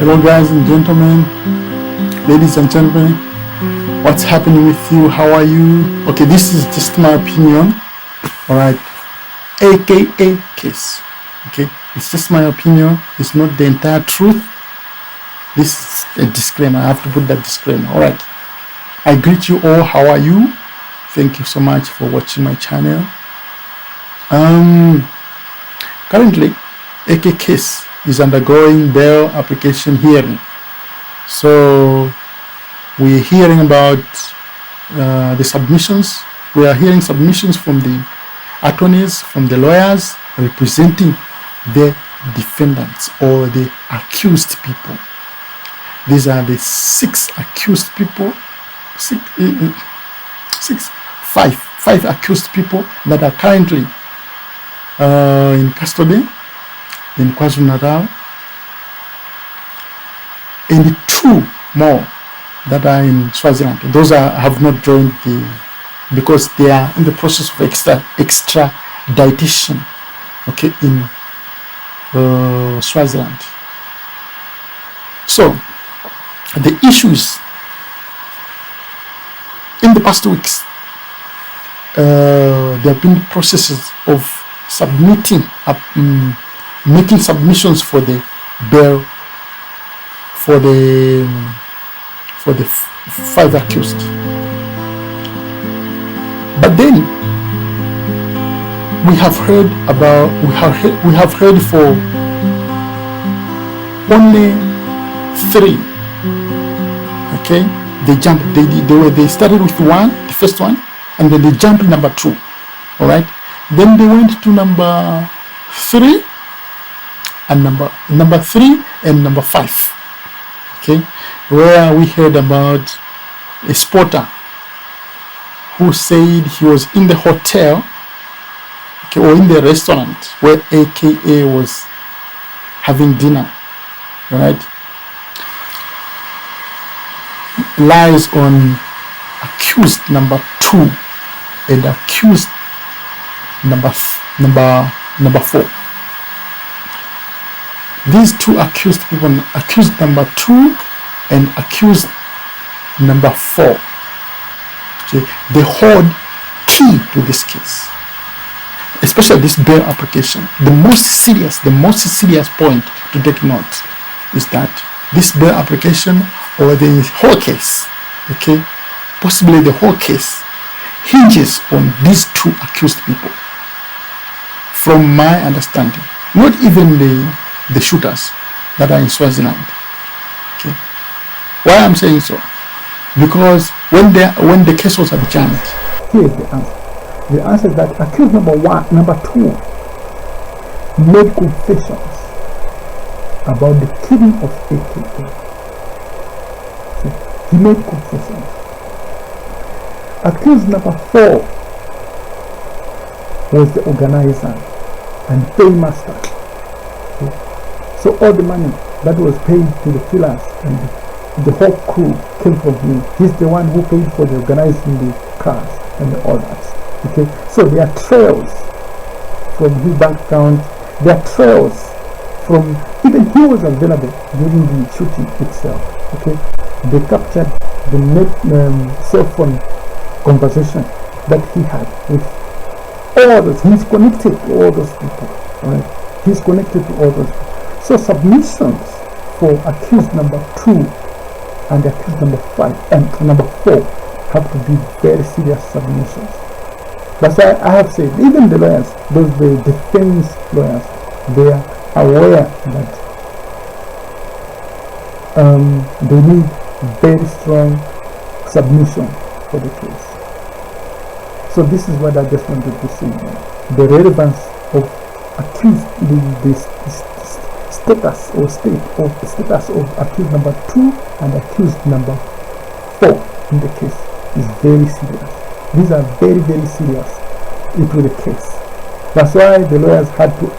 Hello guys and gentlemen, ladies and gentlemen, what's happening with you? How are you? Okay, this is just my opinion, alright, aka case. Okay, it's just my opinion, it's not the entire truth. This is a disclaimer, I have to put that disclaimer. Alright, I greet you all. How are you? Thank you so much for watching my channel. Currently AK case is undergoing bail application hearing. So we're hearing about the submissions. We are hearing submissions from the attorneys, from the lawyers representing the defendants or the accused people. These are the six accused people, five accused people that are currently in custody in KwaZulu-Natal, and two more that are in Swaziland. Those have not joined because they are in the process of extradition, okay, in Swaziland. So the issues in the past weeks, there have been processes of submitting making submissions for the bail for the five accused. But then we have heard for only three. Okay, they started with the first one, and then they jumped to number two. All right, then they went to number three and number three and number five. Okay, where we heard about a spotter who said he was in the hotel, okay, or in the restaurant where AKA was having dinner. All right, lies on accused number two and accused number four. These two accused people, accused number two and accused number four, okay, they hold key to this case, especially this bail application. The most serious point to take note is that this bail application, or the whole case, okay, possibly the whole case, hinges on these two accused people. From my understanding, not even the shooters that are in Swaziland. Okay, why I'm saying so? Because when the case was adjourned, here is the answer. The answer is that accused number two made confessions about the killing of AKA. So he made confessions. Accused number four was the organizer and paymaster. Okay. So all the money that was paid to the killers and the whole crew came from him. He's the one who paid for the organizing the cars and all that. Okay, so there are trails from his bank account. There are trails from, even he was available during the shooting itself. Okay, they captured the cell phone conversation that he had with all those. He's connected to all those people. Right? He's connected to all those people. So submissions for accused number two and accused number five and number four have to be very serious submissions. That's why I have said, even the lawyers, those the defense lawyers, they are aware that they need very strong submission for the case. So this is what I just wanted to say. The relevance of accused, the status of accused number two and accused number four in the case is very serious. These are very, very serious into the case. That's why the lawyers had to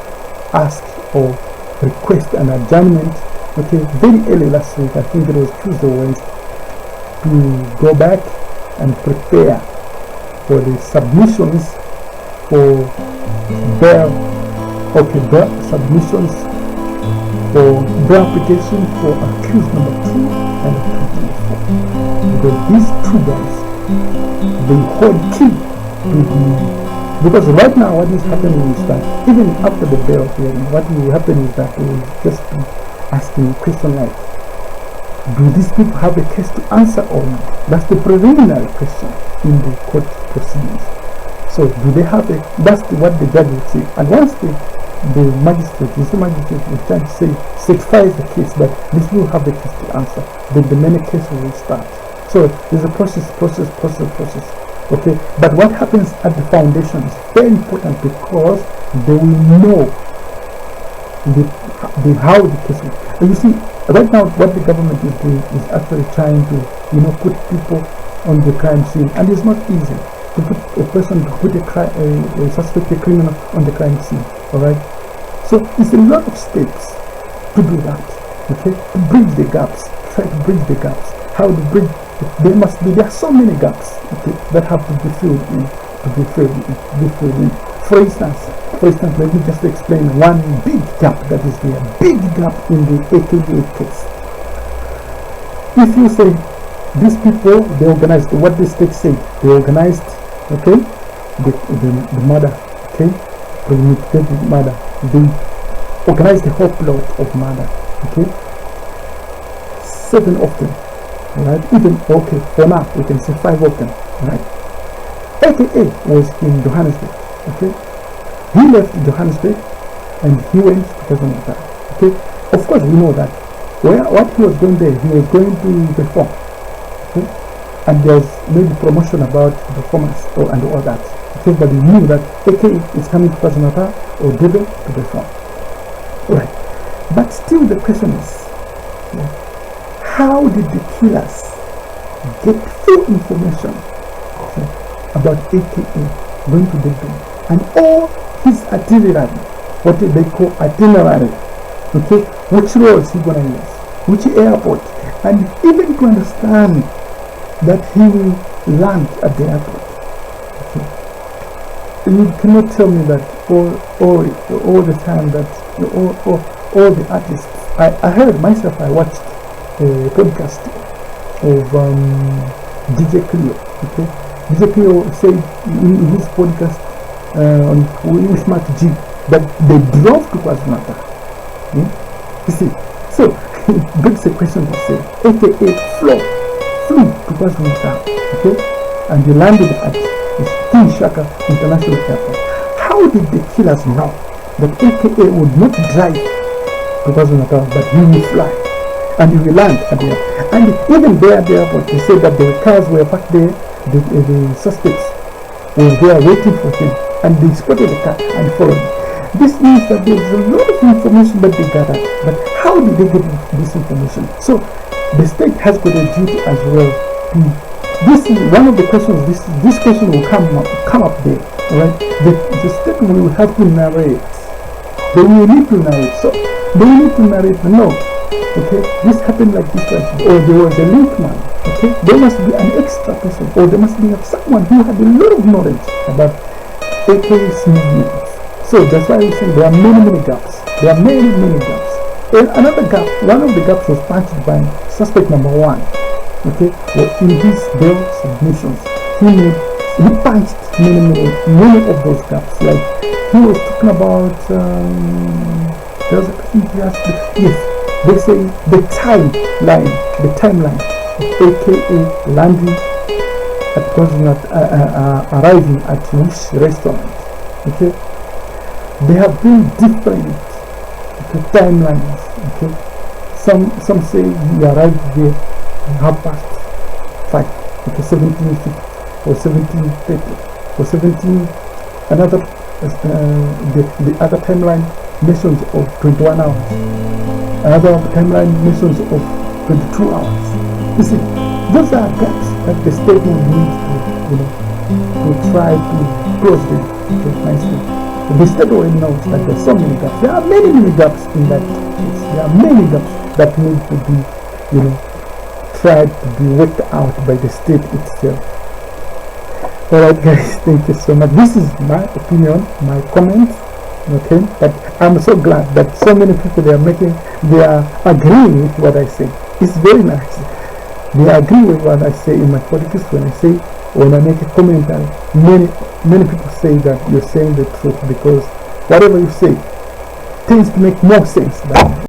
ask or request an adjournment, okay, very early last week. I think it was Tuesday or Wednesday, to go back and prepare for the submissions for bail, okay, bail submissions for the application for accused number 2 and accused number 4. Because these two guys, they hold key to the, because right now what is happening is that even after the bail hearing, what will happen is that they will just be asking a question like, do these people have a case to answer or not? That's the preliminary question in the court proceedings. So do they have a, that's what the judge would say. And once the magistrate, the magistrate will try to say, certifies the case that these people have a case to answer, then the many cases will start. So there's a process. Okay, but what happens at the foundation is very important because they will know how the case will. And you see, right now what the government is doing is actually trying to, put people on the crime scene, and it's not easy to put a person, to put a suspected criminal on the crime scene. All right, so it's a lot of steps to do that. Okay, to bridge the gaps, try to bridge the gaps. How to bridge? There are so many gaps, okay, that have to be filled in, For instance, let me just explain one big gap that is there, big gap in the AKA case. If you say these people, they organized what the state said, they organized, okay, the murder, okay, premeditated murder, they organized the whole plot of murder, okay, 7 of them. Right, even okay, for now we can say 5 of them. Right, AKA was in Johannesburg. Okay, he left Johannesburg and he went to Kazanata. Okay, of course we know that what he was going there, he was going to perform. Okay, and there's maybe promotion about performance and all that. Okay, but he knew that AKA is coming to Kazanata or Debe to perform. Right, but still the question is, how did the killers get full information about AKA going to Debe and all his itinerary, what they call itinerary, okay, which roads he gonna use, which airport, and even to understand that he will land at the airport. Okay. And you cannot tell me that all the time that all the artists. I heard myself, I watched a podcast of DJ Cleo. Okay, DJ Cleo said in his podcast on Smart G that they drove to KwaZulu-Natal. You see, so it begs the question to say, AKA flew to KwaZulu-Natal, okay, and they landed at King Shaka International Airport. How did the killers know that AKA would not drive to KwaZulu-Natal, but he will fly? And he will land at the airport. And even there at the airport, they said that the cars were parked there, the suspects were there waiting for him, and they spotted the car and followed. This means that there is a lot of information that they gathered, but how did they get this information? So the state has got a duty as well. This is one of the questions. This question will come up there, right? The state will have to narrate. They will need to narrate. So they will need to narrate. No. Okay, this happened like this, or there was a link man. Okay, there must be an extra person, or there must be someone who had a lot of knowledge about AK's movements. So that's why we say there are many gaps. There are many gaps. And another gap, one of the gaps was punched by suspect number 1. Okay, well, in his bail submissions, he punched many of those gaps. Like he was talking about there was a person he asked, yes. They say the timeline of AKA landing at arriving at which restaurant. Okay, they have been different timelines. Okay, some say he arrived there 5:30, okay, 17:50 or 17:30 or 17. Another the other timeline mentions of 21 hours. Another timeline mentions of 22 hours. You see, those are gaps that the state will need to try to close them nicely. The state already knows that there are so many gaps. There are many gaps in that case. There are many gaps that need to be, tried to be worked out by the state itself. Alright guys, thank you so much. This is my opinion, my comments. Okay, but I'm so glad that so many people they are making they are agreeing with what I say. It's very nice. They agree with what I say in my politics when I make a commentary. Many people say that you're saying the truth because whatever you say tends to make more sense than